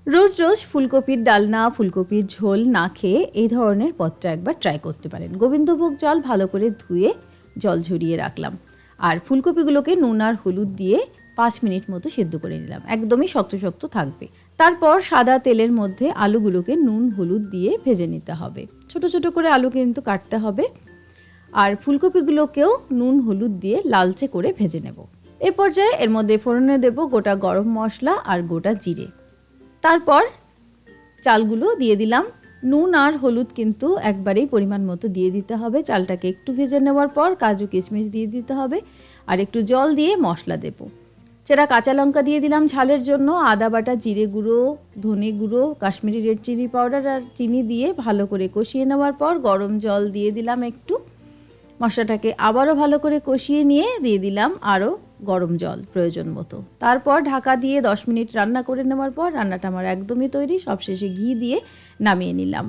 রোজ রোজ ফুলকপির ডালনা, ফুলকপির ঝোল না খেয়ে এই ধরনের পদটা একবার ট্রাই করতে পারেন। গোবিন্দভোগ চাল ভালো করে ধুয়ে জল ঝরিয়ে রাখলাম, আর ফুলকপিগুলোকে নুন আর হলুদ দিয়ে 5 মিনিট মতো সেদ্ধ করে নিলাম, একদমই শক্ত শক্ত থাকবে। তারপর সাদা তেলের মধ্যে আলুগুলোকে নুন হলুদ দিয়ে ভেজে নিতে হবে। ছোট ছোট করে আলু কিন্তু কাটতে হবে, আর ফুলকপিগুলোকেও নুন হলুদ দিয়ে লালচে করে ভেজে নেব। এ পর্যায়ে এর মধ্যে ফোড়নে দেব গোটা গরম মশলা আর গোটা জিরে। তারপর চালগুলো দিয়ে দিলাম। নুন আর হলুদ কিন্তু একবারেই পরিমাণ মতো দিয়ে দিতে হবে। চালটাকে একটু ভেজে নেওয়ার পর কাজু কিশমিশ দিয়ে দিতে হবে, আর একটু জল দিয়ে মশলা দেব। চেরা কাঁচা লঙ্কা দিয়ে দিলাম ঝালের জন্য, আদা বাটা, জিরে গুঁড়ো, ধনে গুঁড়ো, কাশ্মীরি রেড চিলি পাউডার আর চিনি দিয়ে ভালো করে কষিয়ে নেওয়ার পর গরম জল দিয়ে দিলাম একটু। মশলাটাকে আবারও ভালো করে কষিয়ে নিয়ে দিয়ে দিলাম আরও গরম জল প্রয়োজন মতো। তারপর ঢাকা দিয়ে 10 মিনিট রান্না করে নেওয়ার পর রান্নাটা আমার একদমই তৈরি। সবশেষে ঘি দিয়ে নামিয়ে নিলাম।